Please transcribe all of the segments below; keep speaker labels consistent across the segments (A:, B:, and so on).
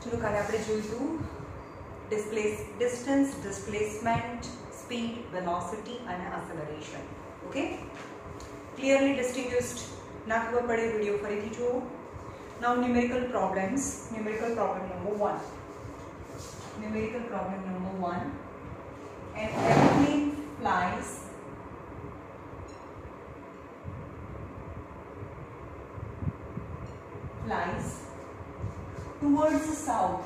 A: चलो काले આપણે જોઈશું distance, displacement, speed, velocity and acceleration. Okay, clearly distinguished. ના ખબર પડે વિડિયો ફરીથી જુઓ. Now numerical problems. Numerical problem number 1. Numerical problem number 1. An airplane flies towards the south.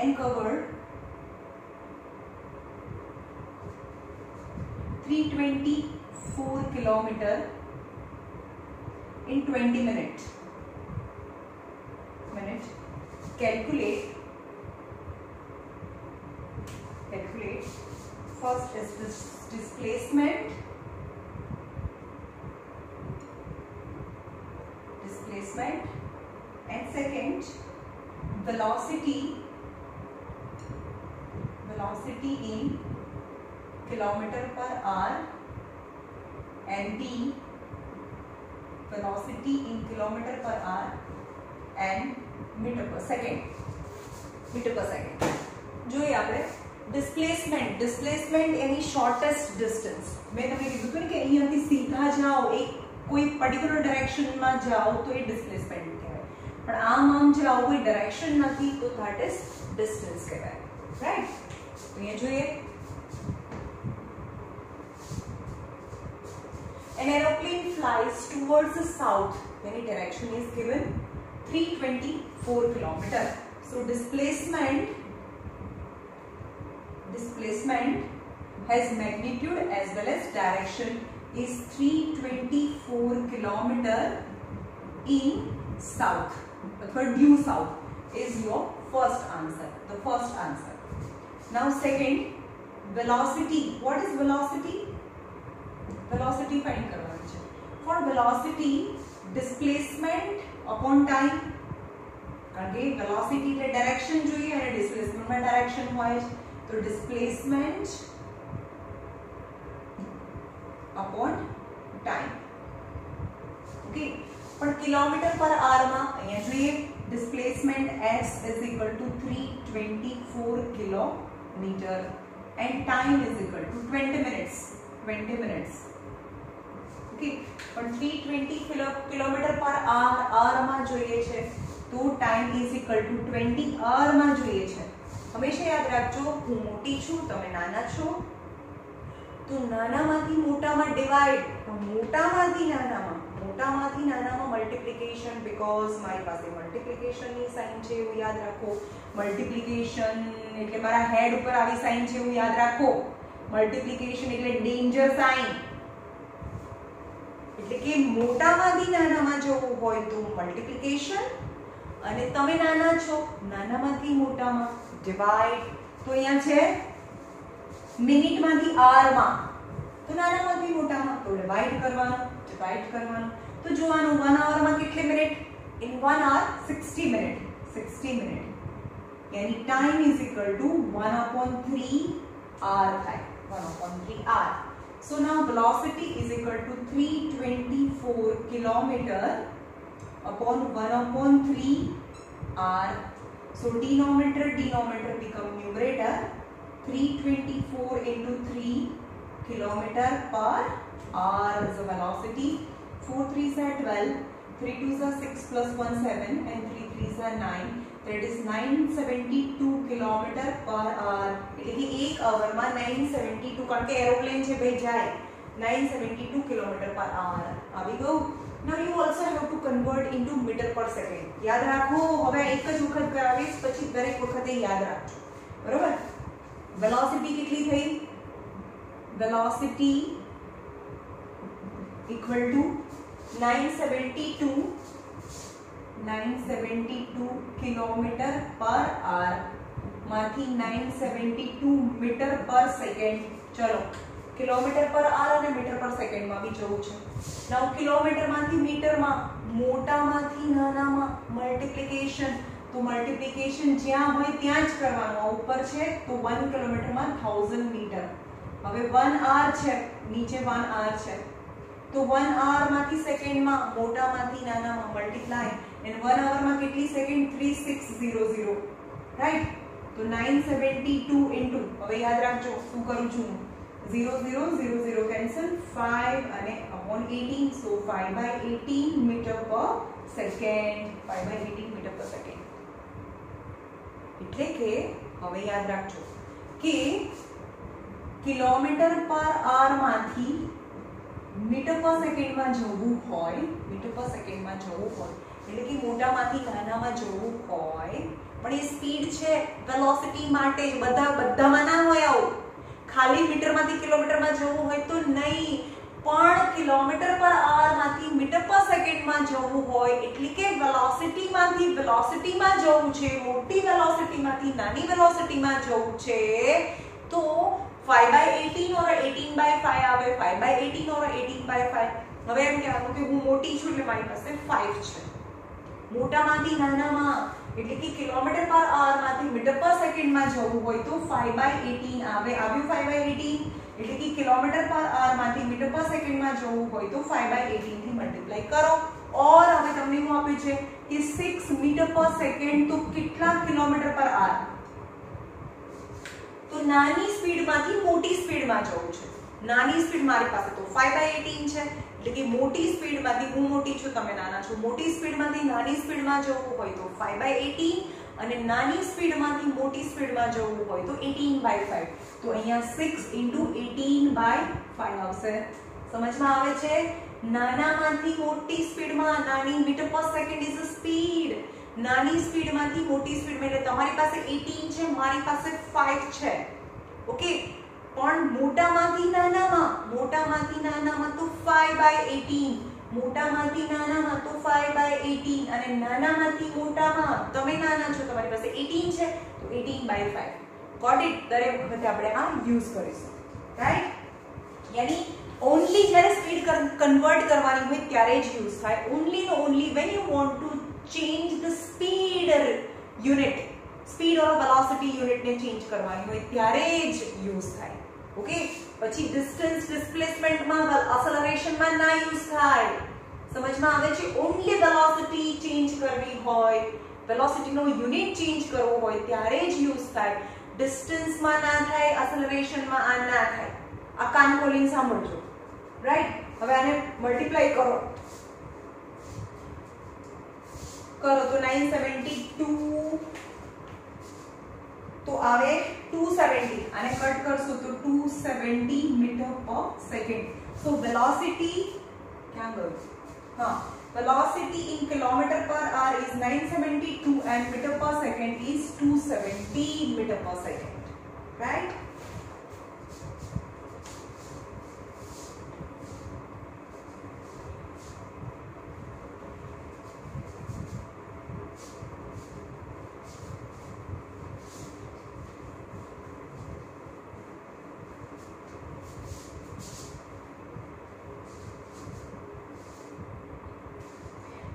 A: And covered 324 kilometer in 20 minutes. Calculate first is this displacement and second velocity in kilometer per hour and B velocity in kilometer per hour and meter per second. જોઈએ આપણે displacement એની shortest distance. મેં તમને કીધું હતું ને કે અહીંયાથી સીધા જાઓ, એક કોઈ પર્ટિક્યુલર ડાયરેક્શનમાં જાઓ તો એ ડિસ્પ્લેસમેન્ટ કહેવાય, પણ આમ જાઓ કોઈ ડાયરેક્શન નથી તો ધેટ ઇઝ ડિસ્ટન્સ કહેવાય. રાઈટ? તો અહીંયા જોઈએ an aeroplane flies towards the south when its direction is given 324 kilometer. So displacement has magnitude as well as direction is 324 kilometer in south. For due south is your first answer. The first answer. Now second, velocity. What is velocity? Velocity find करवानी है. For velocity, displacement upon time. कारण के velocity ले direction जो ही है, displacement में direction हुआ है, तो displacement upon time. Okay. पर किलोमीटर पर आवर में यहाँ जो ये displacement s is equal to 324 kilometer and time is equal to 20 minutes. Okay. पर 320 किलोमीटर पर आवर में જોઈએ છે तो time is equal to 20 hour में જોઈએ છે. हमेशा याद રાખજો, હું મોટી છું, તમે નાના છો, તો નાનામાંથી મોટામાં ડિવાઇડ, મોટામાંથી નાનામાં મલ્ટીપ્લિકેશન, બીકોઝ મારી પાસે મલ્ટીપ્લિકેશન ની સાઇન છે એવું યાદ રાખો. મલ્ટીપ્લિકેશન એટલે મારા હેડ ઉપર આવી સાઇન છે એવું યાદ રાખો. મલ્ટીપ્લિકેશન એટલે ડેન્જર સાઇન, એટલે કે મોટામાંથી નાનામાં જવું હોય તો મલ્ટીપ્લિકેશન, અને તમે નાના છો, નાનામાંથી મોટામાં ડિવાઇડ. તો અહીંયા છે મિનિટમાંથી આરમાં, તો નાનામાંથી મોટામાં તો ડિવાઇડ કરવાનું. તો જોવાનું 1 આવરમાં કેટલી મિનિટ? In 1 hour 60 minute. यानी time is equal to 1/3 hour થાય. 1/3 hour. So now velocity is equal to 324 kilometer upon 1/3 hour. So denominator become numerator. 324 into 3 kilometer per hour is the velocity. 4 3s are 12, 3 2s are 6 plus 1 7 and 3 3s are 9. That is 972 kilometer per hour. એટલે કે 1 hour માં 972, કારણ કે aeroplane છે ભાઈ જાય 972 kilometer per hour. આવી ગયું. Now you also have to convert into meter per second. યાદ રાખો, હવે એક જ વખત કરાવીશ, પછી દરેક વખતે યાદ રાખજો. બરોબર? વેલોસિટી કેટલી થઈ? Velocity equal to 972 kilometer per hour माथी 972 मीटर पर सेकंड. चलो किलोमीटर पर आवर અને મીટર પર સેકન્ડ માં બી જવું છે. નાઉ કિલોમીટર માંથી મીટર માં, મોટામાંથી નાનામાં મલ્ટીપ્લિકેશન, તો મલ્ટીપ્લિકેશન જ્યાં હોય ત્યાં જ કરવાનું. આ ઉપર છે તો 1 કિલોમીટર માં 1000 મીટર. હવે 1 hour છે, નીચે 1 hour છે, તો 1 hour માંથી સેકન્ડમાં મોટામાંથી નાનામાં મલ્ટીપ્લાય એન્ડ 1 hour માં કેટલી સેકન્ડ 3600 રાઈટ તો 972 ઇન્ટુ હવે યાદ રાખજો શું કરું છું 0000 કેન્સલ 5 અને upon 18 so 5/18 metre per second 5/18 metre per second એટલે કે હવે યાદ રાખજો કે કિલોમીટર પર આર માંથી મીટર પર સેકન્ડમાં જવું હોય એટલે કે મોટામાંથી નાનામાં જવું હોય પણ એ સ્પીડ છે વેલોસિટી માટે જ બધામાં ના હોય આવું ખાલી મીટરમાંથી કિલોમીટરમાં જવું હોય તો નહીં પણ કિલોમીટર પર આર માંથી મીટર પર સેકન્ડમાં જવું હોય એટલે કે વેલોસિટીમાંથી વેલોસિટીમાં જવું છે મોટી વેલોસિટીમાંથી નાની વેલોસિટીમાં જવું છે તો 5/18 और 18/5 આવે 5/18 और 18/5 હવે એમ કહેવાનું કે હું મોટી છું એટલે મારી પાસે 5 છે મોટામાંથી નાનામાં એટલે કે કિલોમીટર પર આર માંથી મીટર પર સેકન્ડમાં જવું હોય તો 5/18 આવે આવ્યું 5/18 એટલે કે કિલોમીટર પર આર માંથી મીટર પર સેકન્ડમાં જવું હોય તો 5/18 થી મલ્ટીપ્લાય કરો और હવે તમને શું આપ્યું છે કે 6 મીટર પર સેકન્ડ તો કેટલા કિલોમીટર પર આર તો નાની સ્પીડમાંથી મોટી સ્પીડમાં જવું છે નાની સ્પીડ મારી પાસે તો 5/18 છે એટલે કે મોટી સ્પીડમાંથી હું મોટી છું તમે નાના છો મોટી સ્પીડમાંથી નાની સ્પીડમાં જવું હોય તો 5/18 અને નાની સ્પીડમાંથી મોટી સ્પીડમાં જવું હોય તો 18/5 તો અહીંયા 6 * 18/5 આવશે સમજમાં આવે છે નાનામાંથી મોટી સ્પીડમાં નાની metre per second is speed નાની સ્પીડમાંથી મોટી સ્પીડમાં એટલે તમારી પાસે 18 છે મારી પાસે 5 છે ઓકે પણ મોટામાંથી નાનામાં તો 5/18 મોટામાંથી નાનામાં તો 5/18 અને નાનામાંથી મોટામાં તમે નાના છો તમારી પાસે 18 છે તો 18/5 ગોટ ઇટ દરેક વખતે આપણે આ યુઝ કરીશું રાઈટ યાની ઓન્લી જ્યારે સ્પીડ કન્વર્ટ કરવાની હોય ત્યારે જ યુઝ થાય only no only when you want to change the speed unit speed or velocity unit ને ચેન્જ કરવાની હોય ત્યારે જ યુઝ થાય ઓકે પછી ડિસ્ટન્સ ડિસ્પ્લેસમેન્ટ માં એક્સેલરેશન માં ના યુઝ થાય સમજમાં આવે છે ઓન્લી વેલોસિટી ચેન્જ કરવી હોય વેલોસિટી નો યુનિટ ચેન્જ કરવો હોય ત્યારે જ યુઝ થાય ડિસ્ટન્સ માં ના થાય એક્સેલરેશન માં આ ના થાય આ કાન ખોલીને સાંભળજો રાઈટ હવે આને મલ્ટીપ્લાય કરો तो 972 तो आवे 270 आने कट करसो तो 270 metre per second so velocity क्या गयो हां वेलोसिटी इन किलोमीटर पर are is 972 and metre per second is 270 metre per second right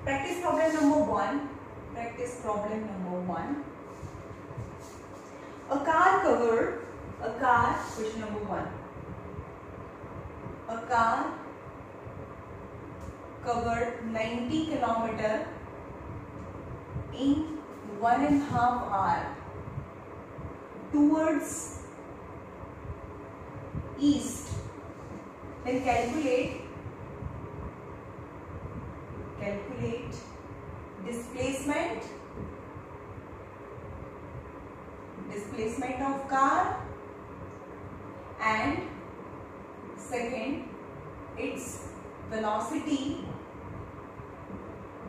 A: Practice problem number 1. Practice problem number 1. Question number 1. A car covered 90 kilometer in 1.5 hour towards east. Then calculate displacement of car and second its velocity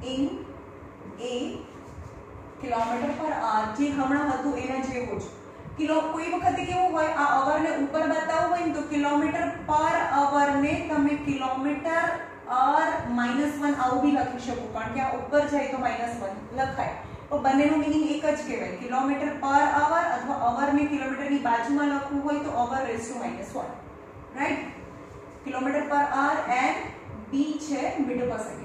A: in a kilometer per hour જે હમણાં હતું એના જેવું જ kilo કોઈ વખતે કેવું હોય આ અવર ને ઉપર બતાવવું હોય ને તો કિલોમીટર પર અવર ને તમે કિલોમીટર और -1 આવું બી લખી શકો કારણ કે આ ઉપર જાય તો -1 લખાય તો બંનેનું મીનિંગ એક જ કહેવાય કિલોમીટર પર અવર અથવા અવર ને કિલોમીટરની બાજુમાં લખવું હોય તો hour raise to -1 right kilometre per hour and B છે metre per second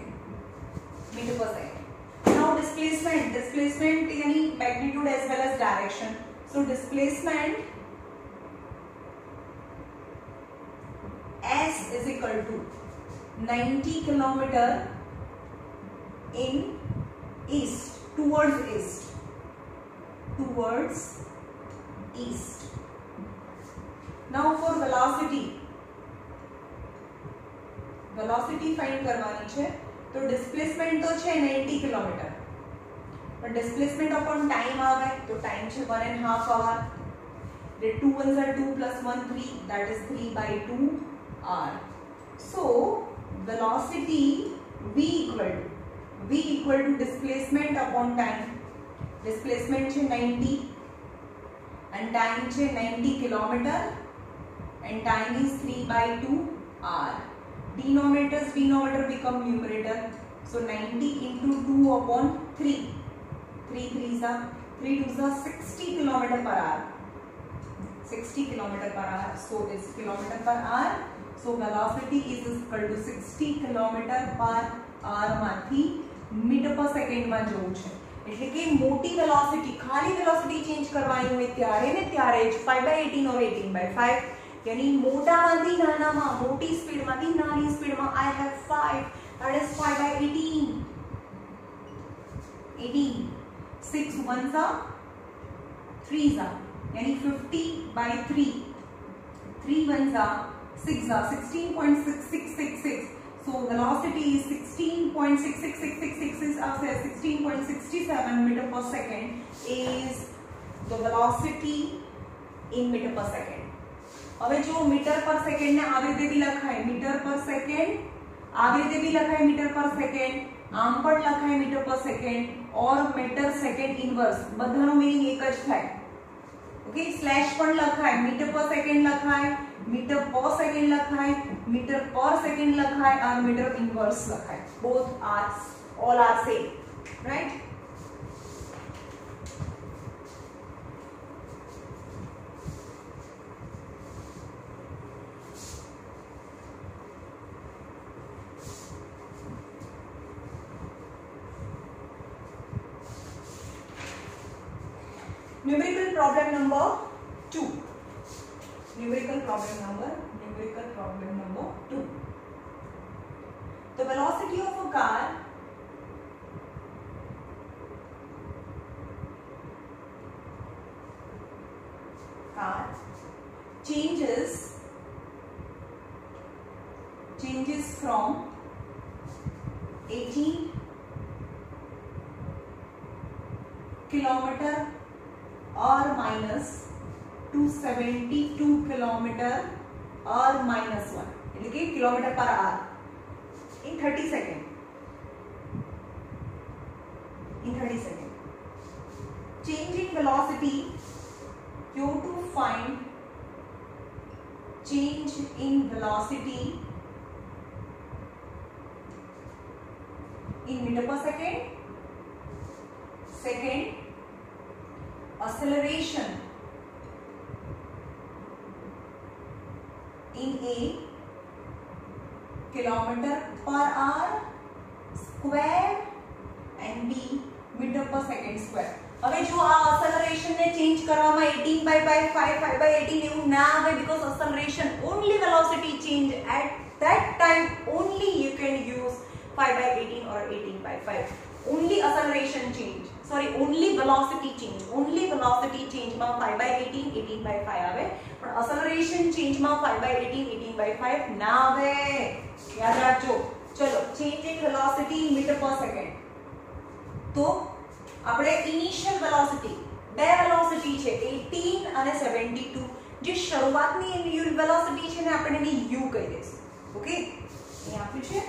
A: now displacement यानी magnitude as well as direction so displacement S is equal to 90 kilometer in east, towards east. Now for velocity find करवानी है। तो displacement तो है 90 kilometre, पर displacement upon time आवे तो टाइम है 1.5 our. 2 1s are 2 plus 1 3, that is 3/2 r. So velocity v equal to displacement upon time. Displacement है 90 and time है 90 kilometer and time is 3/2 r. Denominator become numerator. So 90 into 2 upon 3. 3 3s are 3 2s are 60 kilometer per hour. 60 kilometer per hour. So it's kilometer per hour. So velocity is equal to 60 kilometer per hour માંથી metre પર સેકન્ડમાં જવું છે। એટલે કે મોટી velocity, ખાલી velocity change કરવાની હોય ત્યારે ને ત્યારે જ 5/18 or 18/5, यानी મોટામાંથી નાનામાં, મોટી સ્પીડમાંથી નાની સ્પીડમાં I have 5, that is 5/18. 18 6 1s are 3s are, यानी 50/3. 3 1s are 6 are 16.6666. So velocity is 16.66666 is 16.67 meter per second is the velocity in meter per second. હવે જો મીટર પર સેકન્ડ ને આવી રીતે भी લખાય મીટર પર સેકન્ડ, આવી રીતે भी લખાય મીટર પર સેકન્ડ, આમ પણ લખાય મીટર પર સેકન્ડ और મીટર સેકન્ડ ઇન્વર્સ, બધાનો મીનિંગ એક જ થાય। ओके, स्लैश पण लखाय, मीटर पर सेकंड लखाय, मीटर पर सेकंड लखाय, मीटर पर सेकंड लखाय और मीटर इनवर्स लखाय। Both are all are same, right? Numerical problem number 2. Numerical problem number 2. The velocity of a car changes from 18 kilometer or minus to 72 kilometer or minus 1, એટલે કે kilometer per hour in 30 seconds. Change in velocity, you have to find change in velocity in meter per second. Second, acceleration in a kilometer per hour square and b meter per second square. હવે જો આ acceleration ને change કરવામાં 18/5 5/18 એવું ના આવે, because acceleration only velocity change at that time, only you can use 5/18 or 18/5. only acceleration change, sorry, only velocity change માં 5/18 18/5 આવે, પણ acceleration change માં 5/18 18/5 ના આવે, યાદ રાખજો। ચલો, change in velocity in meter per second. તો આપણે ઇનિશિયલ વેલોસિટી, બે વેલોસિટી છે 18 અને 72, જે શરૂઆતની વેલોસિટી છે ને આપણે એને u કહી દઈશું। ઓકે, અહીં આપ્યું છે,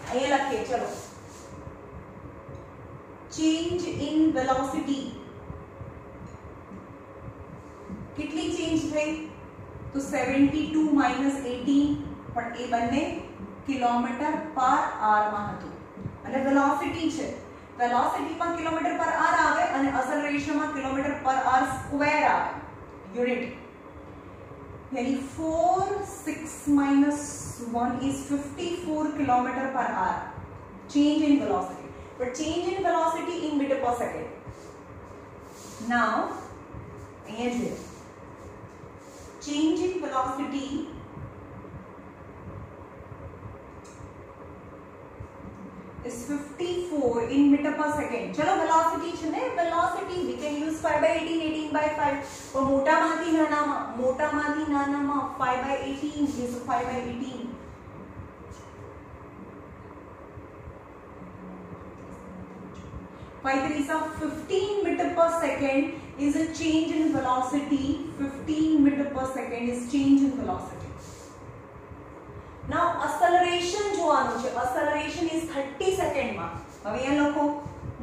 A: અહીંયા લખીએ। ચલો, ચેન્જ ઇન વેલોસિટી કેટલી ચેન્જ થઈ? તો 72 માઈનસ 18, પણ એ બંને કિલોમીટર પર આર માં હતું, અને વેલોસિટી છે, વેલોસિટી માં કિલોમીટર પર આર આવે અને એક્સેલરેશન માં કિલોમીટર પર આર સ્ક્વેર આવે, યુનિટ। यानी 4 6 minus 1 is 54 kilometer per hour change in velocity, but change in velocity in meter per second. Now change in velocity is 54 in meter per second. चलो velocity છે ને, velocity we can use 5/18, 18/5. તો મોટામાંથી નાનામાં 5/18 is 5/18. 5 3s are 15 meter per second is a change in velocity. 15 meter per second is change in velocity. Now acceleration જોવાનું છે. acceleration is 30 second માં. હવે અહીંયા લખો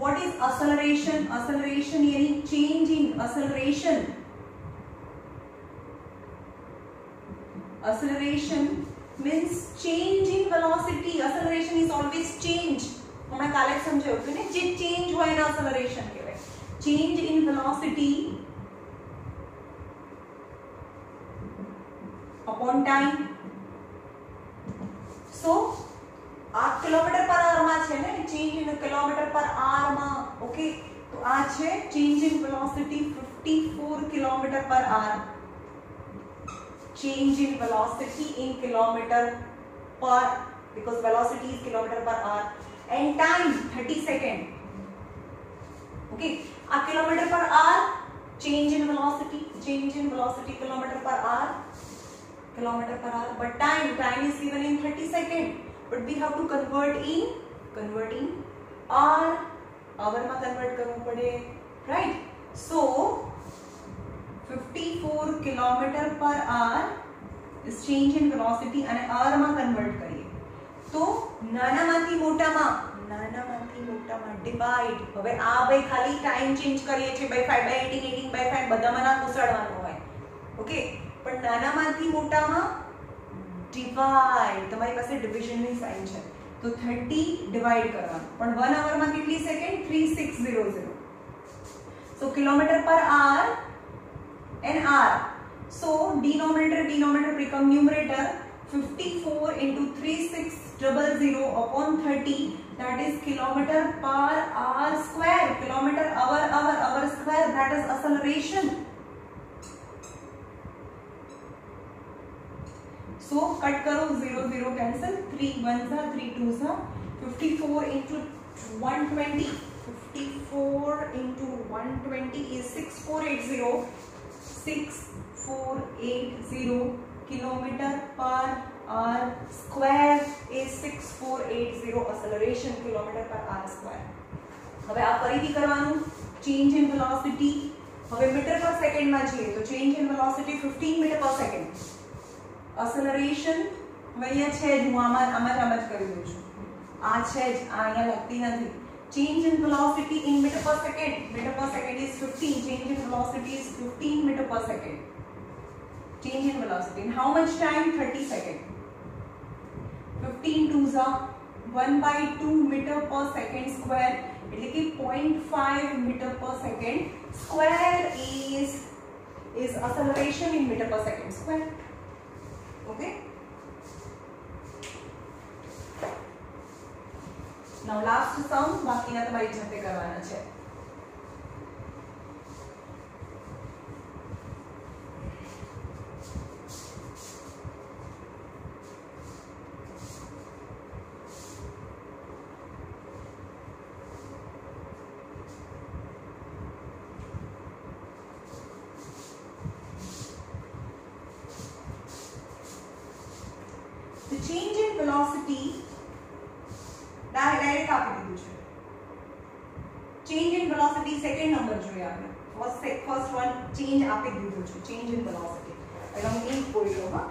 A: what is acceleration? acceleration यानी change in acceleration. acceleration means change in velocity. acceleration is always change. हमने काले समझाया होता है ना, जे चेंज हुआ है ना acceleration कहते हैं. change in velocity upon time. so આ કિલોમીટર પર આર માં છે ને, change in કિલોમીટર પર આર માં. ઓકે, તો આ છે change in velocity 54 કિલોમીટર પર R. change in velocity in kilometer per, because velocity is kilometer per hour. And time 30 second. Okay, a kilometer per hour, change in velocity kilometer per hour, but time is given in 30 second, but we have to convert in hour માં convert કરવું પડે, right? So 54 kilometer per hour is change in velocity અને hour માં convert કરીએ તો નાનામાંથી મોટામાં divide. હવે આ ભાઈ ખાલી ટાઈમ ચેન્જ કરીએ છે by 5/18, 18/5 બધામાં ના ઘુસાડવાનું હોય. ઓકે, પણ નાનામાંથી મોટામાં ડિવાઇડ. તમારી પાસે ડિવિઝનની સાઇન છે તો 30 ડિવાઇડ કરવાનું. પણ 1 hour માં કેટલી second? 3600. so kilometer per hour and hour. so denominator become numerator. 54 into 3600 upon 30, that is kilometer per hour square. Kilometer hour square, that is acceleration. So cut karo, 0 cancel, 3 1s are 3 2s are. 54 into 120, 54 into 120 is 6480 kilometer per hour square is 6480 acceleration kilometer per hour square. હવે આ ફરીથી કરવાનું. change in velocity, હવે metre per second માં જઈએ તો change in velocity 15 metre per second. acceleration હવે અહીંયા છે જ, હું આમાં જ કરી દઉં છું. આ છે જ, આ અહીંયા લખતી નથી. change in velocity in meter per second. meter per second is 15. change in velocity is 15 meter per second. change in velocity in how much time? 30 second. 15 2s are 1/2 meter per second square, એટલે કે 0.5 meter per second square is acceleration in meter per second square. Okay, now last sum બાકીના તમારી જાતે કરવાના છે. The change in velocity direct આપી દીધું છે. change in velocity second number જોઈએ આપણે. first one change આપી દીધું છે, change in velocity. એટલે હું ઈ બોલી લઉં. હા,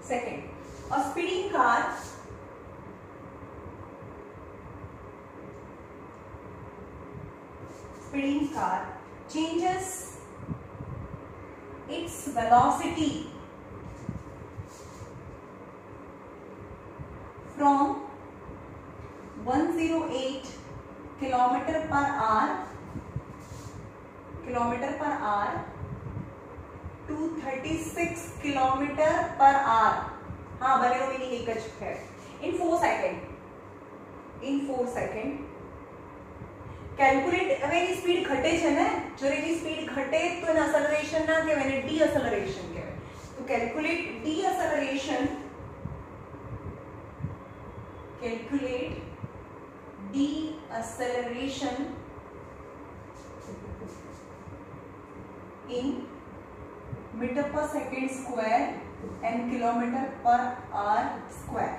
A: second, a speeding car changes its velocity from 108 kilometre per our 236 kilometre per our. हाँ बनेनो मीनिंग एक ज है. इन 4 सेकंड कैलकुलेट. હવે એની સ્પીડ ઘટે છે ને, જો એની સ્પીડ ઘટે તો એને એક્સેલરેશન ના કહેવાય, એને ડીએક્સેલરેશન કહેવાય. તો calculate ડીએક્સેલરેશન in meter per second square and kilometer per hour square.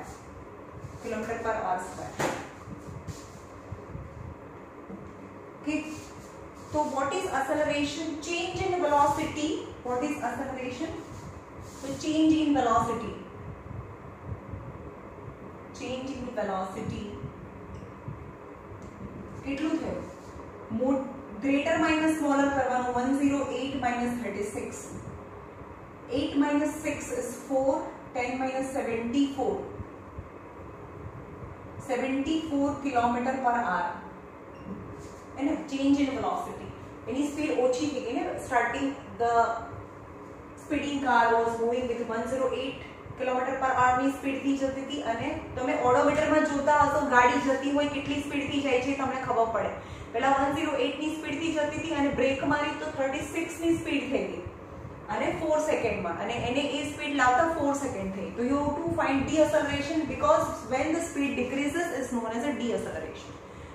A: Okay, so what is acceleration? Change in velocity. What is acceleration? So change in velocity કેટલું થયું? ગ્રેટર માઇનસ સ્મોલર કરવાનું. 108 minus 36. 8 minus 6 is 4. 10 minus 74. 74 kilometre per hour. है ना, change in velocity. एनी speed ओછી થઈ ગઈ ને. Starting the speeding car was moving with 108 kilometre per hour ની સ્પીડ થી જતી હતી, અને તમે ઓડોમીટર માં જોતા હશો ગાડી જતી હોય કેટલી સ્પીડ થી જાય છે તમને ખબર પડે. પહેલા 108 ની સ્પીડ થી જતી હતી અને બ્રેક મારી તો 36 ની સ્પીડ થઈ ગઈ અને 4 સેકન્ડ માં, અને એને એ સ્પીડ લાવતા 4 સેકન્ડ થઈ. તો you to find deceleration because when the speed decreases is known as a deceleration.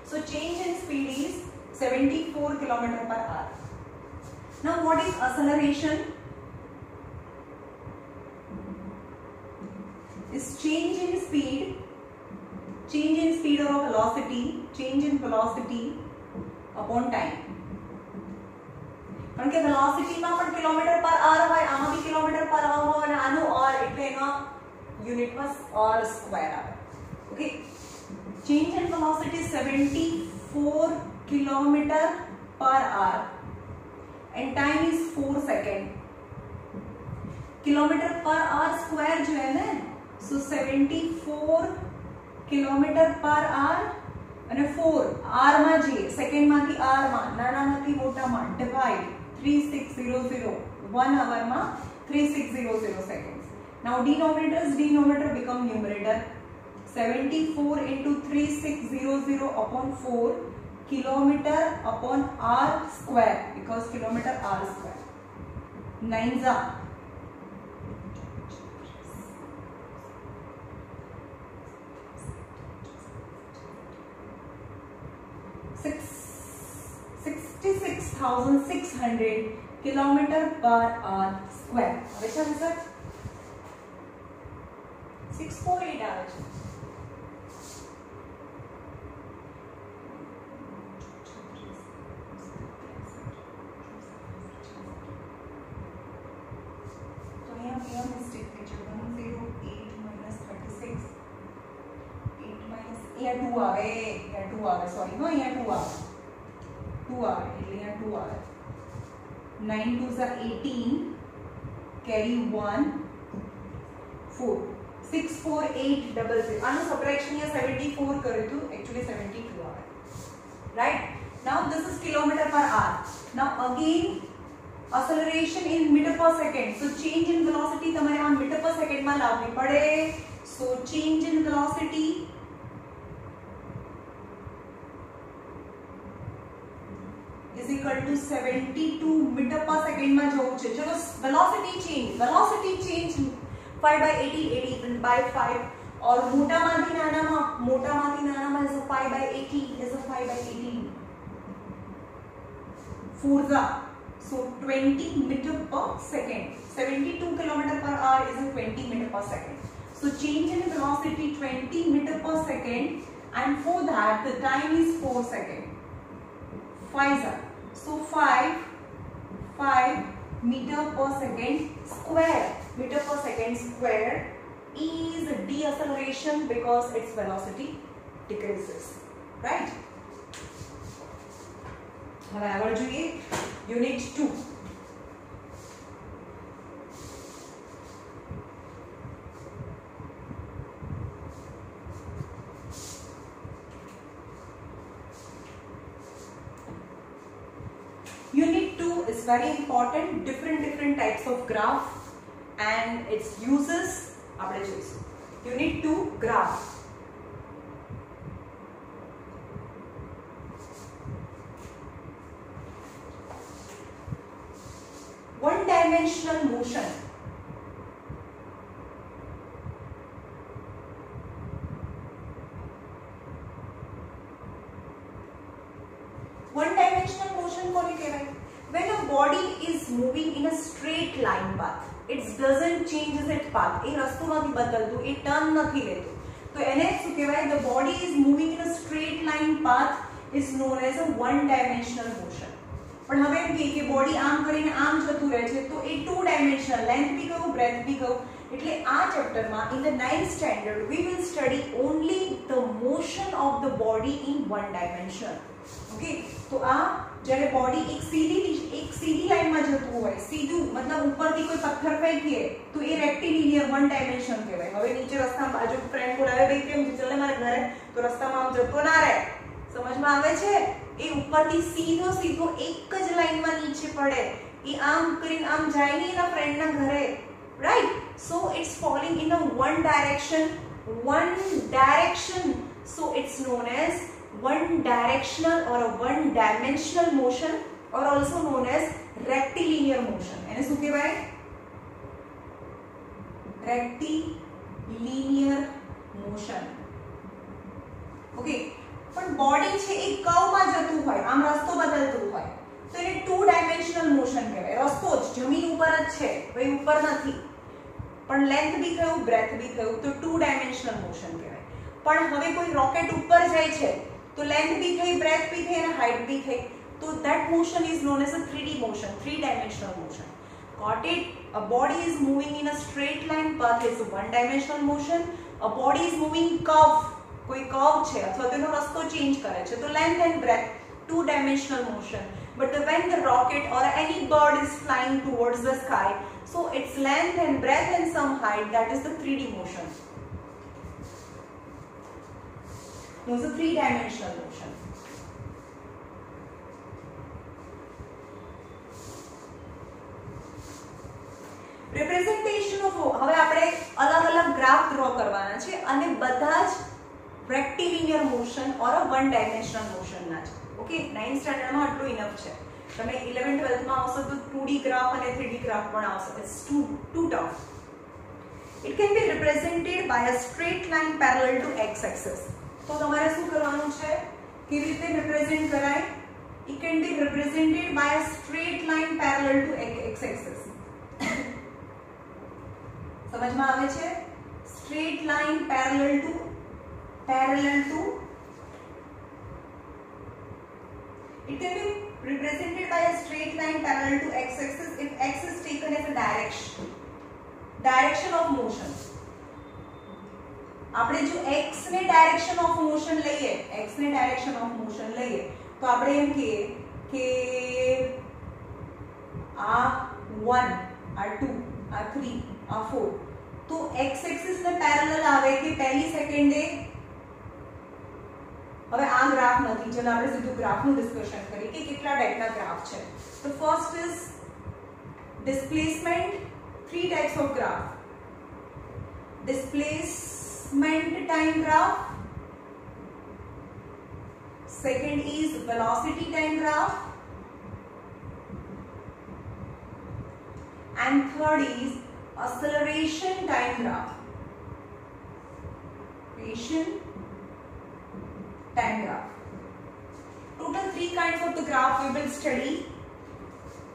A: So change in speed is 74 km per hour. Now what is acceleration? Is change in speed or velocity, change in velocity upon time. કારણ કે velocity માં પણ kilometre per આવર હોય, આમાં બી kilometre per આવર હોય, અને આનું ઓર એટલે એનો યુનિટ માં ઓર સ્ક્વેર આવે. Okay, change in velocity 74 kilometre per આવર and time is 4 second. Kilometre per આવર square जो है ना, so 74 કિલોમીટર પર આવર અને 4 r માં જઈએ, સેકન્ડ માંથી r માં, નાનામાંથી મોટામાં ડિવાઇડ 3600 1 hour માં 3600 seconds. Now denominator become numerator. 74 into 3600 upon 4 kilometer upon r square, because kilometer r square. 9s are 66,600 kilometre per our square. હવે છે આન્સર 648 આવે છે. તો અહીંયા મિસ્ટેક થઈ છે. 108 minus 36 8 minus અહીંયા 2 આવે સોરી નો, અહીંયા 2 આવે 2 આવે એટલે અહીંયા 2 આવે. 9 2s are 18, carry 1 4 64800. આનું સબટ્રેક્શન અહીંયા 74 કર્યું હતું, actually 72 આવે. right? Now this is kilometer per hour. Now again acceleration in meter per second. So change in velocity તમારે આ meter per second માં લાવવી પડે. So change in velocity is equal to 72 meter per second માં જવું છે. ચલો velocity change 5/80 by 5, और મોટામાંથી નાનામાં is a 5/80 is a 5/18. Forza, so 20 meter per second. 72 kilometer per hour is a 20 meter per second. So change in velocity 20 meter per second, and for that the time is 4 seconds. 5 are, so 5 meter per second square. Meter per second square is deceleration because its velocity decreases. Right? હવે આગળ જોઈએ unit 2. is very important. Different types of graph and its uses આપણે જોઈશું. Unit 2 graph. One dimensional motion. One dimensional motion કોને કહેવાય? When a body is moving in a straight line path, it doesn't change its path. એ રસ્તો નથી બદલતું, એ turn નથી લેતું. તો એને શું કહેવાય? The body is moving in a straight line path is known as a one dimensional motion. પણ હવે એમ કે બોડી આમ કરીને આમ જતું રહે છે તો એ ટુ ડાયમેન્શનલ, લેન્થ બી કહું બ્રેથ બી કહું. એટલે આ ચેપ્ટરમાં in the 9th standard we will study only the motion of the body in one dimension. Okay, તો આ જ્યારે બોડી એક સીધી લાઈનમાં જતું હોય, સીધું મતલબ ઉપરથી કોઈ પથ્થર ફેંકીએ તો એ રેક્ટિલિનિયર વન ડાયમેન્શન કહેવાય. હવે નીચે રસ્તામાં બાજુ ફ્રેન્ડ બોલાવે ભાઈ કેમ ચાલે મારા ઘરે, તો રસ્તામાં આમ જતો ના રહે. સમજમાં આવે છે? એ ઉપરથી સીધો એક જ લાઈનમાં નીચે પડે, એ આમ કરીને આમ જાય નહીં એના ફ્રેન્ડના ઘરે, રાઈટ? So it's falling in a one direction. So it's known as one directional or a one dimensional motion, or also known as rectilinear motion. એને શું કહેવાય? Rectilinear motion. ઓકે, પણ બોડી છે એ કર્વમાં જતું હોય, આમ રસ્તો બદલતું હોય તો એને ટુ ડાયમેન્શનલ મોશન કહેવાય. રસ્તો જ જમીન ઉપર જ છે, ભાઈ ઉપર નથી, પણ લેન્થ બી થયું બ્રેથ બી થયું તો ટુ ડાયમેન્શનલ મોશન કહેવાય. પણ હવે કોઈ રોકેટ ઉપર જાય છે તો લેન્થ બી થઈ, બ્રેથ બી થઈ અને હાઇટ બી થઈ, તો that motion is known as a 3D motion, three dimensional motion. Got it? A body is moving in a straight line path is a one dimensional motion. A body is moving curve, કોઈ curve છે અથવા તેનો રસ્તો change કરે છે તો length and breadth two dimensional motion. But when the rocket or any bird is flying towards the sky, so its length and breadth and some height, that is the 3D motion. No, it's a three-dimensional motion. Representation of હવે આપણે અલગ-અલગ graph draw કરવાના છે અને બધા જ rectilinear motion or a one dimensional motion ના છે. ઓકે, 9th સ્ટાન્ડર્ડ માં આટલું ઇનફ છે. તમે 11th 12th માં આવશો તો 2D ગ્રાફ અને 3D ગ્રાફ પણ આવશે. It's too tough. It can be represented by a straight line parallel to x axis. તો તમારે શું કરવાનું છે? કેવી રીતે રિપ્રેઝન્ટ કરાય? It can be represented by a straight line parallel to x axis. સમજમાં આવે છે? Straight line parallel to it can be represented by a straight line parallel to x axis if x is taken as a direction of motion. આપણે જો x ને direction of motion લઈએ, તો આપણે એમ કહીએ કે આ 1, આ 2, આ 3, આ 4, તો x એક્સિસ ને પેરેલલ આવે કે પહેલી સેકન્ડે. હવે આ ગ્રાફ નથી, ચલો આપણે સીધું ગ્રાફનું ડિસ્કશન કરીએ કે કેટલા ટાઈપના ગ્રાફ છે. તો first is displacement. 3 types of graph. Displacement time graph. Second is velocity time graph. And third is acceleration time graph. Total 3 kinds of the graph we will study.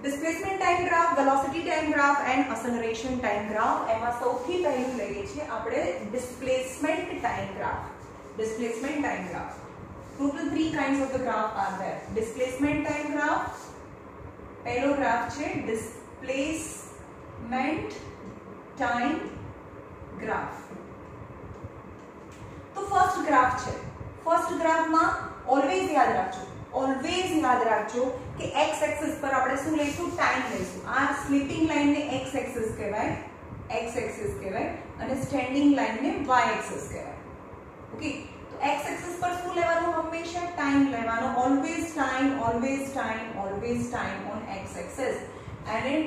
A: Displacement time graph, velocity time graph and acceleration time graph. એમાં સૌથી પહેલું લઈએ છીએ આપણે displacement time graph. Total 3 kinds of the graph are there. Displacement time graph. પહેલો graph છે displacement time graph. તો first graph છે. ફર્સ્ટ ગ્રાફમાં ઓલવેઝ યાદ રાખજો કે x એક્સિસ પર આપણે શું લઈશું? ટાઈમ લઈશું. આ સ્લીપિંગ લાઈન ને x એક્સિસ કહેવાય અને સ્ટેન્ડિંગ લાઈન ને y એક્સિસ કહેવાય. ઓકે, તો x એક્સિસ પર શું લેવાનું? હંમેશા ટાઈમ લેવાનો. Always time on x axis. And in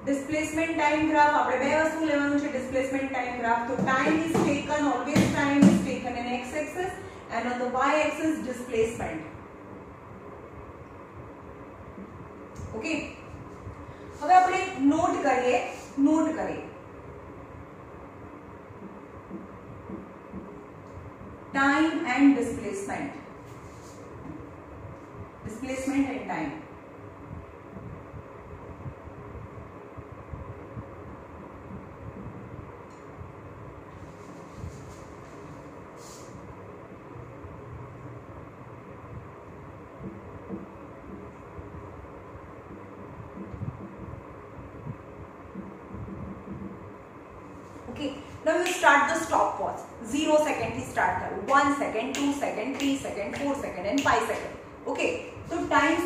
A: displacement time graph આપણે બે વસ્તુ લેવાનું છે displacement time graph. તો time is taken, always time is taken in x axis and on the y axis displacement. Okay, હવે આપણે not કરીએ time and displacement and time. Okay, now you start the stopwatch. 0 second થી start करो. 1 second, 2 second, 3 second, 4 second and 5 second. Okay, so time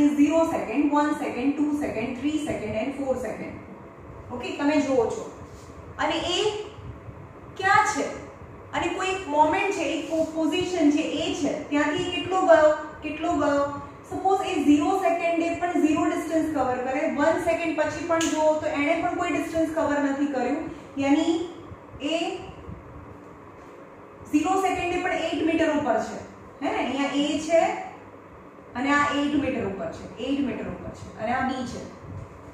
A: is 0 second, 1 second, 2 second, 3 second and 4 second. Okay, તમે જોવો છો. અને એ ક્યાં છે? અને કોઈ એક મોમેન્ટ છે, એક પોઝિશન છે, એ છે. ત્યાંથી કેટલો ગયો? સપોઝ એ 0 સેકન્ડે પણ 0 ડિસ્ટન્સ કવર કરે, 1 સેકન્ડ પછી પણ જો તો એણે પણ કોઈ ડિસ્ટન્સ કવર નથી કર્યું, યાની એ 0 સેકન્ડે પણ 8 મીટર ઉપર છે, હે ને? અહીંયા a છે અને આ 8 મીટર ઉપર છે, 8 મીટર ઉપર છે અને આ b છે.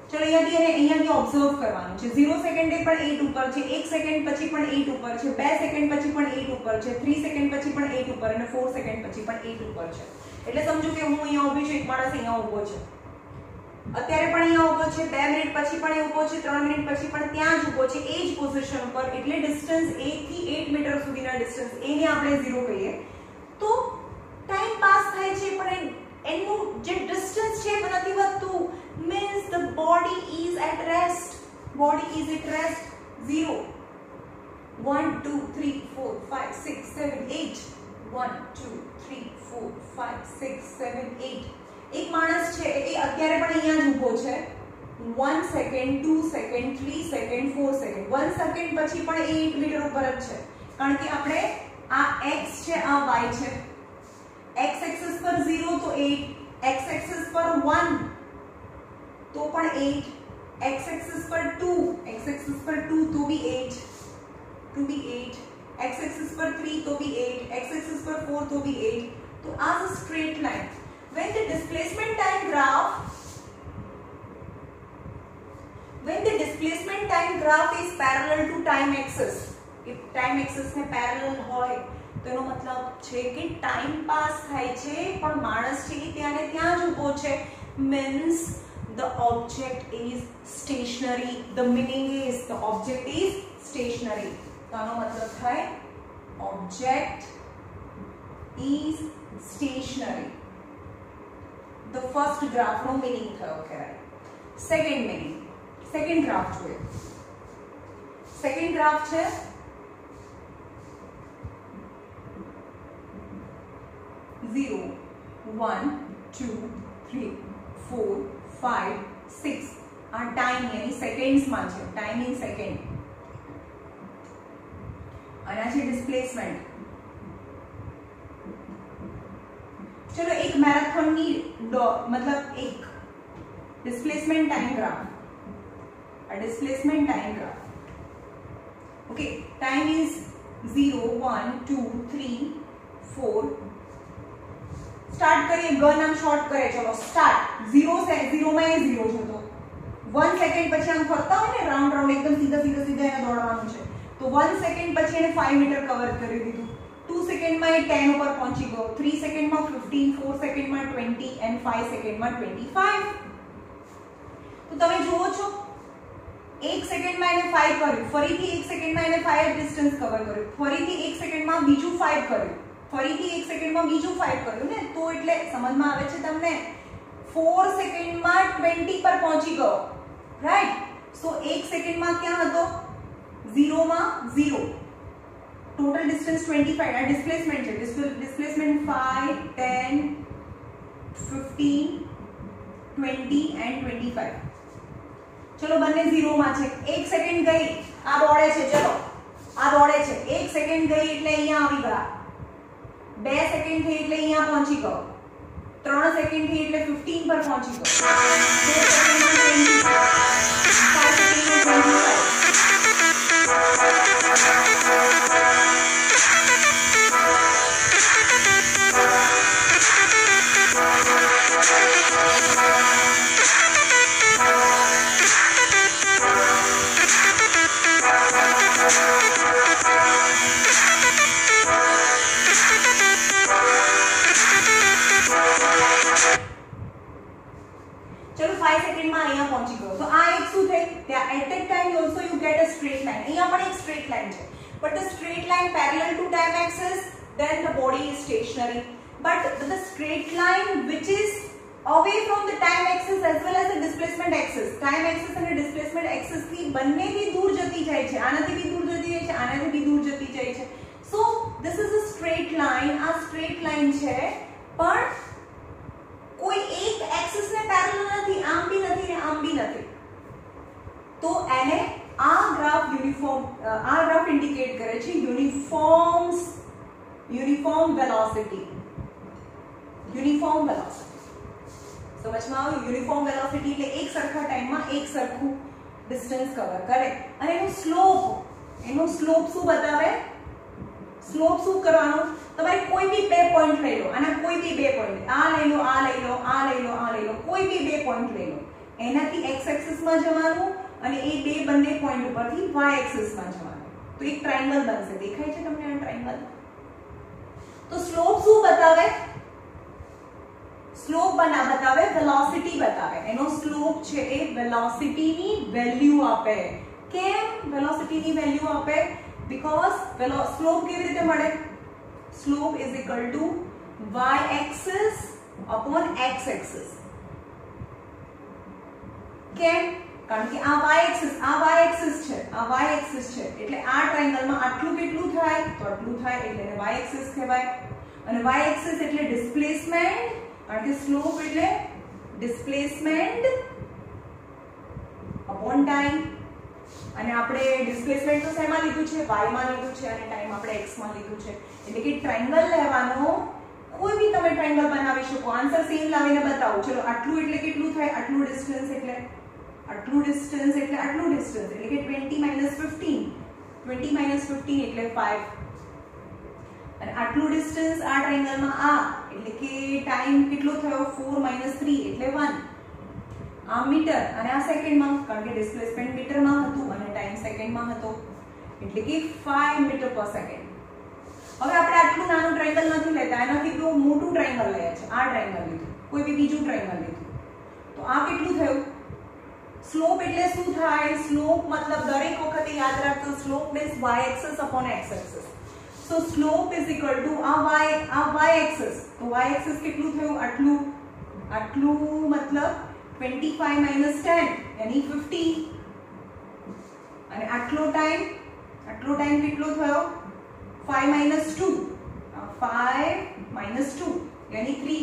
A: ચલો અહીંયાથી ઓબ્ઝર્વ કરવાનું છે. 0 સેકન્ડે પણ 8 ઉપર છે, 1 સેકન્ડ પછી પણ 8 ઉપર છે, 2 સેકન્ડ પછી પણ 8 ઉપર છે, 3 સેકન્ડ પછી પણ 8 ઉપર અને 4 સેકન્ડ પછી પણ 8 ઉપર છે. એટલે સમજો કે હું અહીંયા ઊભી છું, એક માણસ અહીંયા ઊભો છે, અત્યારે પણ અહીંયા ઊભો છે, 2 મિનિટ પછી પણ ઊભો છે, 3 મિનિટ પછી પણ ત્યાં જ ઊભો છે, એ જ પોઝિશન ઉપર. એટલે ડિસ્ટન્સ 1 થી 8 મીટર સુધીના ડિસ્ટન્સ એને આપણે 0 કહીએ. તો ટાઈમ પાસ થાય છે પણ એનું જે ડિસ્ટન્સ છે એ નથી વધતું. Means the body is at rest. 0 1 2 3 4 5 6 7 8 1 2 3 4 5 6 7 8. એક માણસ છે એ અત્યારે પણ અહીંયા જ ઊભો છે. 1 second, 2 second, 3 second, 4 second. 1 second પછી પણ એ 8 મીટર ઉપર જ છે, કારણ કે આપણે આ x છે, આ y છે. x એક્સિસ પર 0 તો 8, x એક્સિસ પર 1 તો પણ 8, x એક્સિસ પર 2 તો બી 8, x axis पर 3 तो भी 8, x axis पर 4 तो भी 8. तो as a straight line, when the displacement time graph is parallel to time axis, if time axis ને parallel હોય તો એનો મતલબ છે કે ટાઈમ પાસ થાય છે પણ માણસ છે કે ત્યાં ને ત્યાં જ ઊભો છે. means the object is stationary. the meaning is the object is stationary. તો આનો મતલબ થાય object is stationary. the first graph no meaning થયો કહેવાય. second meaning, second graph જોઈએ. second graph છે 0 1 2 3 4 5 6. આ ટાઈમ યાની સેકન્ડ્સ માં છે, ટાઈમ ઇન સેકન્ડ. અને આ છે ડિસ્પ્લેસમેન્ટ. ચલો એક મેરેથોન ની मतलब एक displacement time graph, a displacement time graph. okay, time is 0 1 2 3 4. Start करिए, गन हम शॉर्ट करे. चलो स्टार्ट. 0 से 0 में 0 છે તો 1 સેકન્ડ પછી આમ ફરતા હોય ને રાઉન્ડ એકદમ સીધા એને દોડવાનું છે. તો 1 સેકન્ડ પછી એને 5 મીટર કવર કરી દીધું. 2 સેકન્ડ માં એ 10 ઉપર પહોંચી ગયો, 3 સેકન્ડ માં 15, 4 સેકન્ડ માં 20 and 5 સેકન્ડ માં 25. તો તમે જુઓ છો 1 સેકન્ડ માં એને 5 કર્યું, ફરીથી 1 સેકન્ડ માં એને 5 ડિસ્ટન્સ કવર કર્યું, ફરીથી 1 સેકન્ડ માં બીજું 5 કર્યું, ફરીથી 1 સેકન્ડ માં બીજું 5 કર્યું ને. તો એટલે સમજમાં આવે છે તમને. 4 સેકન્ડ માં 20 પર પહોંચી ગયો, રાઈટ? સો 1 સેકન્ડ માં ક્યાં હતો? 0 માં 0. Total distance 25. આ ડિસ્પ્લેસમેન્ટ છે. Displacement 5 10 15 20 and 25. ચલો બંને 0 માં છે. 1 સેકન્ડ ગઈ, આ દોડે છે. ચલો આ દોડે છે. 1 સેકન્ડ ગઈ એટલે અહીંયા આવી ગયા, 2 સેકન્ડ થઈ એટલે અહીંયા પહોંચી ગયો, 3 સેકન્ડ થી એટલે 15 પર પહોંચી ગયો. 4 સેકન્ડમાં 20, 5 સેકન્ડમાં 5 સેકન્ડમાં અહીંયા પહોંચી ગયો. તો આ એક શું થઈ? ત્યાં at that time also you get a straight line. અહીંયા પણ એક straight line છે. But the straight line parallel to time axis, then the body is stationary. But the straight line which is away from the time axis as well as the displacement axis. Time axis અને displacement axis થી બંનેથી દૂર જતી જાય છે. આનાથી બી દૂર જતી જાય છે, આનાથી બી દૂર જતી જાય છે. So this is a straight line. આ straight line છે પણ કોઈ એક એક્સિસ ને પેરેલલ નથી, આમ બી નથી ને આમ બી નથી. તો એને આ ગ્રાફ ઇન્ડિકેટ કરે છે યુનિફોર્મ વેલોસિટી. સમજમાં આવ્યું? યુનિફોર્મ વેલોસિટી એટલે એક સરખા ટાઈમમાં એક સરખું ડિસ્ટન્સ કવર કરે. અને એનો સ્લોપ શું બતાવે? સ્લોપ શું કરવાનો? તમારે કોઈ બી બે પોઈન્ટ લઈ લો, આના કોઈ બી બે પોઈન્ટ, આ લઈ લો, આ લઈ લો, આ લઈ લો, આ લઈ લો, કોઈ બી બે પોઈન્ટ લઈ લો. એનાથી x એક્સિસ માં જવાનું અને એ બંને પોઈન્ટ ઉપરથી y એક્સિસ માં જવાનું. તો એક ટ્રાયેંગલ બનશે. દેખાય છે તમને આ ટ્રાયેંગલ? તો સ્લોપ શું બતાવે? સ્લોપ બતાવે વેલોસિટી બતાવે. એનો સ્લોપ છે એ વેલોસિટીની વેલ્યુ આપે. કેમ વેલોસિટીની વેલ્યુ આપે? Because slope કેવી રીતે મળે? Slope is equal to y axis upon x axis. કેમ? કારણ કે આ y axis છે, એટલે આ ટ્રાયેંગલમાં આટલું કેટલું થાય? તો આટલું થાય, એટલે એને y axis કહેવાય. અને y axis એટલે ડિસ્પ્લેસમેન્ટ, કારણ કે સ્લોપ એટલે ડિસ્પ્લેસમેન્ટ upon time. અને આપણે ડિસ્પ્લેસમેન્ટ તો શેમાં લીધું છે? y માં લીધું છે અને ટાઈમ આપણે x માં લીધું છે. એટલે કે ટ્રાયેંગલ લેવાનો, કોઈ બી તમે ટ્રાયેંગલ બનાવી શકો. આન્સર સેમ લાવીને બતાવો. ચલો આટલું એટલે કેટલું થાય? આટલું ડિસ્ટન્સ એટલે આટલું ડિસ્ટન્સ એટલે આટલું ડિસ્ટન્સ, એટલે કે 20 - 15. 20 - 15 એટલે 5. અને આટલું ડિસ્ટન્સ આ ટ્રાયેંગલમાં આ, એટલે કે ટાઈમ કેટલો થયો? 4 - 3 એટલે 1. આ મીટર અને આ સેકન્ડમાં, કારણ કે ડિસ્પ્લેસમેન્ટ મીટરમાં હતું અને ટાઈમ સેકન્ડમાં હતો, એટલે કે 5 મીટર પર સેકન્ડ. હવે આપણે આટલું નાનું ટ્રાયેંગલ નથી લેતા, એનાથી બહુ મોટું ટ્રાયેંગલ લઈએ છે. આ ટ્રાયેંગલ લીધું, કોઈ બી બીજું ટ્રાયેંગલ લીધું. તો આ કેટલું થયું? સ્લોપ એટલે શું થાય? સ્લોપ મતલબ દરેક વખતે યાદ રાખજો, slope means y axis upon x axis. So slope is equal to આ y axis. તો y axis કેટલું થયું? આટલું મતલબ 25 - 10 यानी 50. અને આટલો ટાઈમ કેટલો થયો? 5 - 2. 5 - 2 यानी 3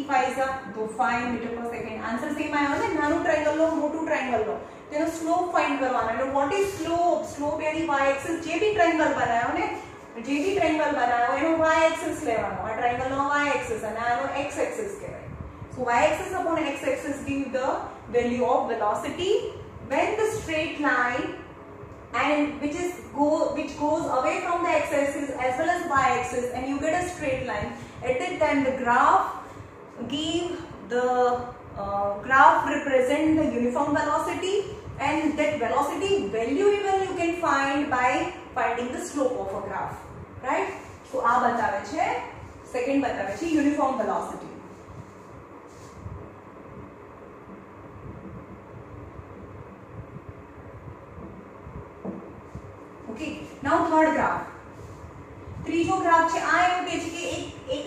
A: 5 તો 5 metre per second. Answer same આવ્યો ને? નાનું ટ્રાયેંગલ લો, મોટું ટ્રાયેંગલ લો, તેનો સ્લોપ ફાઇન્ડ કરવાનો. એટલે વોટ ઇઝ સ્લોપ यानी y એક્સિસ. જે બી ટ્રાયેંગલ બનાવ્યો એનો y એક્સિસ લેવાનો. આ ટ્રાયેંગલનો y એક્સિસ અને આનો x એક્સિસ કહેવાય. So y axis upon x axis give the value of velocity when the straight line and which goes away from the x axis as well as y axis, and you get a straight line. At that time the graph represent the uniform velocity, and that velocity value even you can find by finding the slope of a graph, right? So આ બતાવે છે, second બતાવે છે uniform velocity. Okay, now third graph. ત્રીજો graph છે. આ એવું કહે છે કે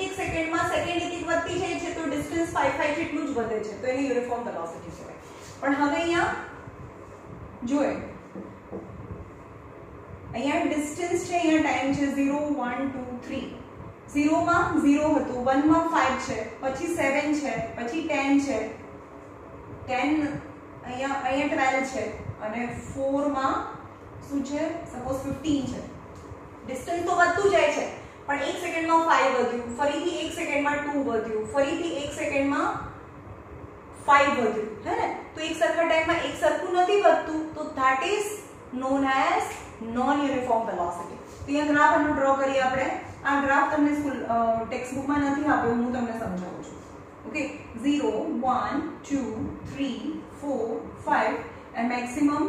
A: એક સેકન્ડમાં સેકન્ડ એક વધતી જાય છે, તો ડિસ્ટન્સ 5 જેટલું જ વધે છે, તો એને યુનિફોર્મ વેલોસિટી કહેવાય. પણ હવે અહીંયા જોઈએ, અહીંયા ડિસ્ટન્સ છે, અહીંયા ટાઈમ છે 0 1 2 3. 0 માં 0 હતું, 1 માં 5 છે, પછી 7 છે, પછી 10 છે, 10 અહીંયા 12 છે, અને 4 માં શું છે? સપોઝ 15 છે. ડિસ્ટન્સ તો વધતું જાય છે, પણ 1 સેકન્ડમાં 5 વધ્યું, ફરીથી 1 સેકન્ડમાં 2 વધ્યું, ફરીથી 1 સેકન્ડમાં 5 વધ્યું, હે ને? તો એક સરખા ટાઈમમાં એક સરખું નથી વધતું, તો that is known as non uniform velocity. તો અહીંયા ગ્રાફ આનો ડ્રો કરીએ આપણે. આ ગ્રાફ તમને સ્કૂલ ટેક્સ્ટબુકમાં નથી આપ્યો, હું તમને સમજાવું છું. Okay, 0 1 2 3 4 5 and maximum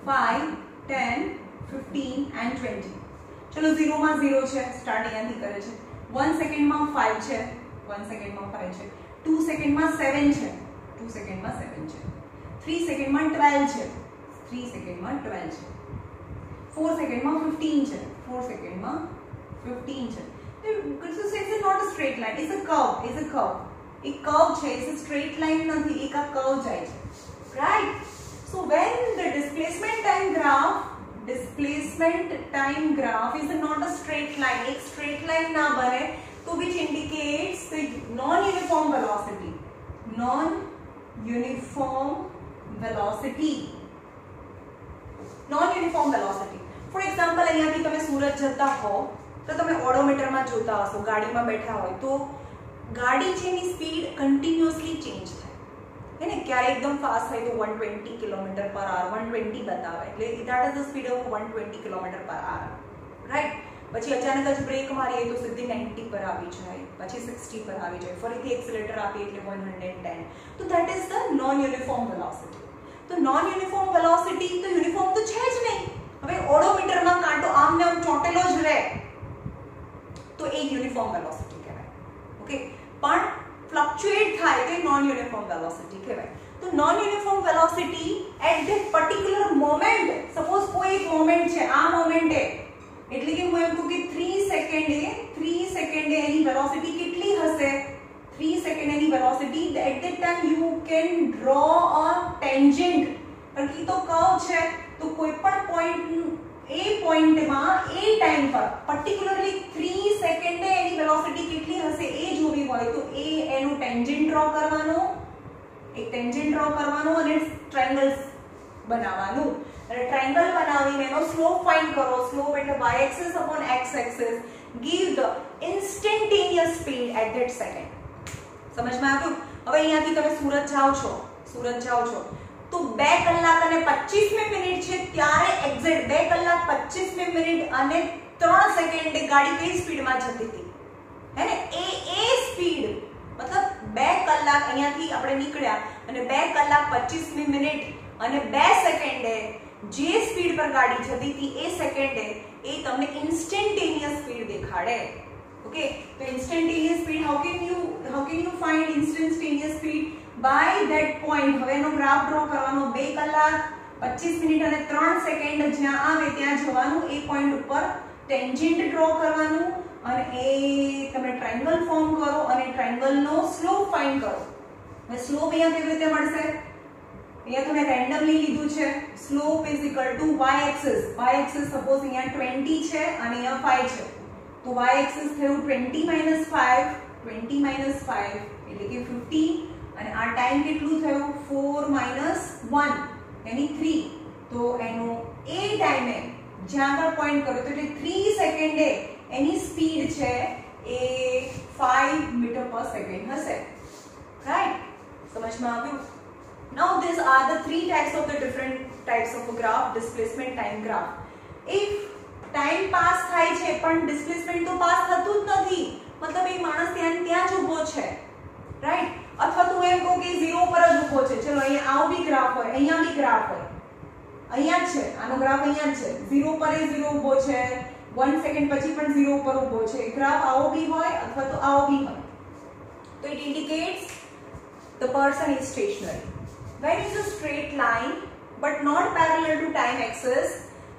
A: 5 10 15 and 20. ચલો 0 માં 0 છે, સ્ટાર્ટ અહીંયાથી કરે છે. 1 સેકન્ડમાં 5 છે, 1 સેકન્ડમાં 5 છે. 2 સેકન્ડમાં 7 છે, 2 સેકન્ડમાં 7 છે. 3 સેકન્ડમાં 12 છે, 3 સેકન્ડમાં 12 છે. 4 સેકન્ડમાં 15 છે, 4 સેકન્ડમાં 15 છે. So it's not a straight line, it's a curve, it's a curve. એક કર્વ છે, it's a straight line નથી, એક આ કર્વ જાય છે, right? So when the displacement time graph is not a straight line, एक straight line ना बने, तो which indicates the non-uniform velocity. Non-uniform velocity. Non-uniform velocity. For example, અહીંયાથી તમે સુરત જતા હો તો તમે ઓડોમીટરમાં જોતા હશો, ગાડીમાં બેઠા હોય તો ગાડી છે એની સ્પીડ કન્ટિન્યુઅસલી ચેન્જ થાય, હે ને? ક્યારે એકદમ ફાસ્ટ થાય તો 120 કિલોમીટર પર આવર 120 બતાવે, એટલે that is the speed of 120 kilometre per આવર, right? પછી અચાનક જ બ્રેક મારીએ તો સીધી 90 પર આવી જાય, પછી 60 પર આવી જાય, ફરીથી એક્સિલરેટર આપીએ એટલે 110. તો that is the non uniform velocity. તો non uniform velocity તો યુનિફોર્મ તો છે જ નહીં. હવે ઓડોમીટરમાં કાંટો આમને આમ ચોંટેલો જ રહે તો એ યુનિફોર્મ વેલોસિટી કહેવાય. ઓકે, પણ ફ્લક્ચ્યુએટ થાય તો નોન યુનિફોર્મ વેલોસિટી કહેવાય. તો non uniform velocity at that particular moment, suppose કોઈ એક મોમેન્ટ છે, આ મોમેન્ટે, એટલે કે હું એમ કહું કે 3 સેકન્ડે એની વેલોસિટી કેટલી હશે? 3 સેકન્ડ એની velocity, at that time you can draw a tangent. કારણ કે તો કર્વ છે, તો કોઈ પણ પોઈન્ટ એ પોઈન્ટમાં એ ટાઈમ પર પર્ટિક્યુલરલી 3 સેકન્ડે એની વેલોસિટી કેટલી હશે એ જોવી હોય તો એ એનું ટેન્જન્ટ ડ્રો કરવાનું, એક ટેન્જન્ટ ડ્રો કરવાનું અને ટ્રાયંગલ્સ બનાવવાનું, અને ટ્રાયંગલ બનાવીને એનો સ્લોપ ફાઇન્ડ કરો. સ્લોપ એટલે y axis upon x axis give the instantaneous speed at that second. સમજમાં આવ્યું? હવે અહીંયાથી તમે સુરત જાઓ છો તો 2 કલાક અને 25 મિનિટ છે, ત્યારે એક્ઝેક્ટ 2 કલાક 25 મિનિટ અને 3 સેકન્ડે ગાડી કઈ સ્પીડમાં જતી હતી, હે ને? એ સ્પીડ મતલબ 2 કલાક અહીંયાથી આપણે નીકળ્યા અને 2 કલાક 25 મિનિટ અને 2 સેકન્ડે જે સ્પીડ પર ગાડી જતી હતી એ સેકન્ડે એ તમને ઇન્સ્ટન્ટેનિયસ સ્પીડ દેખાડે. ઓકે, તો instantaneous speed how can you find instantaneous speed? by that point. હવે એનો ગ્રાફ ડ્રો કરવાનો, 2 કલાક 25 મિનિટ અને 3 સેકન્ડ જ્યાં આવે ત્યાં જવાનું, એ પોઈન્ટ ઉપર ટેન્જન્ટ ડ્રો કરવાનું અને એ તમે ટ્રાયંગલ ફોર્મ કરો અને ટ્રાયંગલનો સ્લોપ ફાઇન્ડ કરો. હવે સ્લોપ અહીંયા કેવી રીતે મળશે? અહીંયા તો મેં રેન્ડમલી લીધું છે. Slope is equal to y axis suppose અહીંયા 20 છે અને અહીંયા 5 છે, તો y એક્સિસ થયું 20 - 5 એટલે કે 50, અને આ ટાઈમ કેટલું થયું? 4 - 1 यानी 3. તો એનો એ ટાઈમે જ્યાં આગળ પોઈન્ટ કરો તો એટલે 3 સેકન્ડે એની સ્પીડ છે એ 5 મીટર પર સેકન્ડ હશે, રાઈટ? સમજમાં આવ્યું? Now these are the 3 types of the different types of a graph, displacement time graph. If time pass થાય છે પણ displacement તો પાસ થતું જ નથી, મતલબ એ માણસ ત્યાં જ ઊભો છે, રાઈટ? અથવા તો એમ કહું કે 0 પર જ ઊભો છે. ચલો અહીંયા આવો બી ગ્રાફ હોય, અહીંયા બી ગ્રાફ હોય, અહીંયા જ છે, આનો ગ્રાફ અહીંયા જ છે, 0 પર એ 0 ઊભો છે, 1 સેકન્ડ પછી પણ 0 પર ઊભો છે. ગ્રાફ આવો બી હોય અથવા તો આવો બી હોય, તો it indicates the person is stationary. When it's a straight line but not parallel to time axis,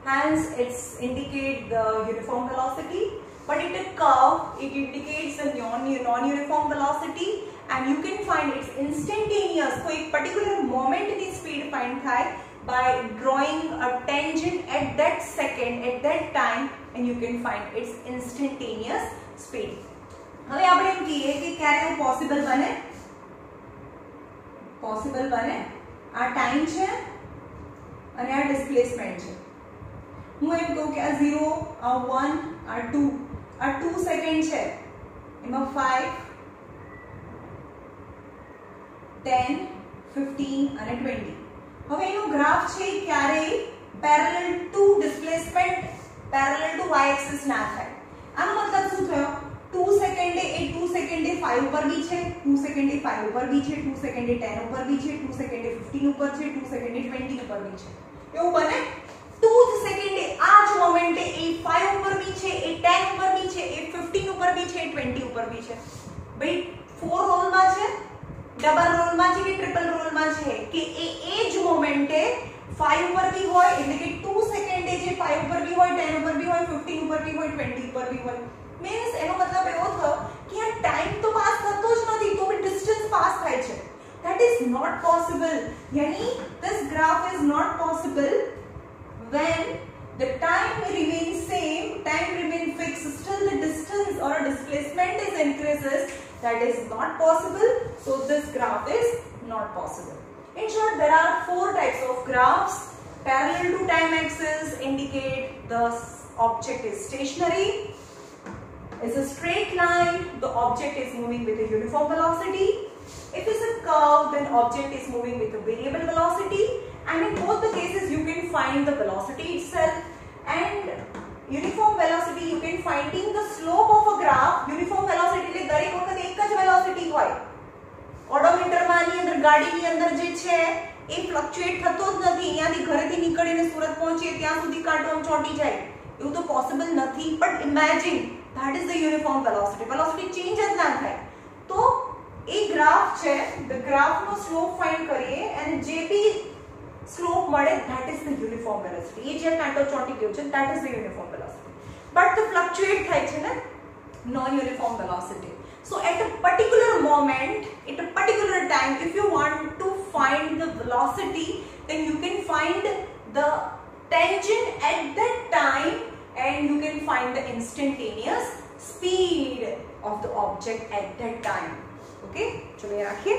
A: hence it's indicate the uniform velocity. But it a curve, it indicates a non-uniform velocity, and you can find its instantaneous. So a particular moment in the speed find થાય by drawing a tangent at that second, at that time, and you can find its instantaneous speed. હવે આપણે એમ કહીએ કે ક્યારે એ possible બને? આ time છે અને આ ડિસ્પ્લેસમેન્ટ છે. હું એમ કહું કે આ 0 આ 1 આ 2 આ 2 સેકન્ડ છે, એમાં 5 10 15 અને 20. હવે એનો ગ્રાફ છે ક્યારેય parallel to displacement parallel to y axis ના થાય. આનો મતલબ શું થયો? 2 સેકન્ડે એ 2 સેકન્ડે 5 ઉપર બી છે, 2 સેકન્ડે 5 ઉપર બી છે, 2 સેકન્ડે 10 ઉપર બી છે, 2 સેકન્ડે 15 ઉપર છે, 2 સેકન્ડે 20 ઉપર બી છે. એવું બને 2 સેકન્ડે આ જ મોમેન્ટે એ 5 ઉપર બી છે, એ 10 ઉપર બી છે, એ 15 ઉપર બી છે, એ 20 ઉપર બી છે. ભાઈ 4 રોલમાં છે, ડબલ રોલમાં છે કે ટ્રિપલ રોલમાં છે કે એ જ મોમેન્ટે 5 ઉપર બી હોય, એટલે કે 2 સેકન્ડે જે 5 ઉપર બી હોય, 10 ઉપર બી હોય, 15 ઉપર બી હોય, 20 ઉપર બી હોય. મીન્સ એનો મતલબ એવો થયો કે આ ટાઈમ તો પાસ થતો જ નથી, તો બી ડિસ્ટન્સ પાસ થાય છે. That is not possible. Yani this graph is not possible when the time remains same, time remains fixed, still the distance or displacement is increases. That is not possible. So this graph is not possible. In short, there are 4 types of graphs. Parallel to time axis indicate the object is stationary. It's a straight line. The object is moving with a uniform velocity. If it's a curve, then object is moving with a variable velocity. And in both the cases, you can find the velocity itself. And uniform velocity, you can finding the slope of a graph. Uniform velocity એટલે દરેક વખત એક જ velocity હોય. ઓડોમીટરમાં ની અંદર ગાડીની અંદર જે છે એ ફ્લક્ચ્યુએટ થતો જ નથી. અહીંયાથી ઘરેથી નીકળીને સુરત પહોંચીએ ત્યાં સુધી કાંટો આમ ચોંટી જાય, એવું તો પોસિબલ નથી. But imagine that is the uniform velocity. Velocity change જ ના થાય. તો એ ગ્રાફ છે, the graph નો સ્લોપ ફાઇન્ડ કરીએ અને જે બી સ્લોપ મળે that is the uniform velocity. એ જે કાંટો ચોંટી ગયો છે that is the uniform velocity. But the fluctuate થાય છે ને non uniform velocity. So at a particular moment, at a particular time, if you want to find the velocity, then you can find the tangent at that time and you can find the instantaneous speed of the object at that time. Okay, चलिए रखिए.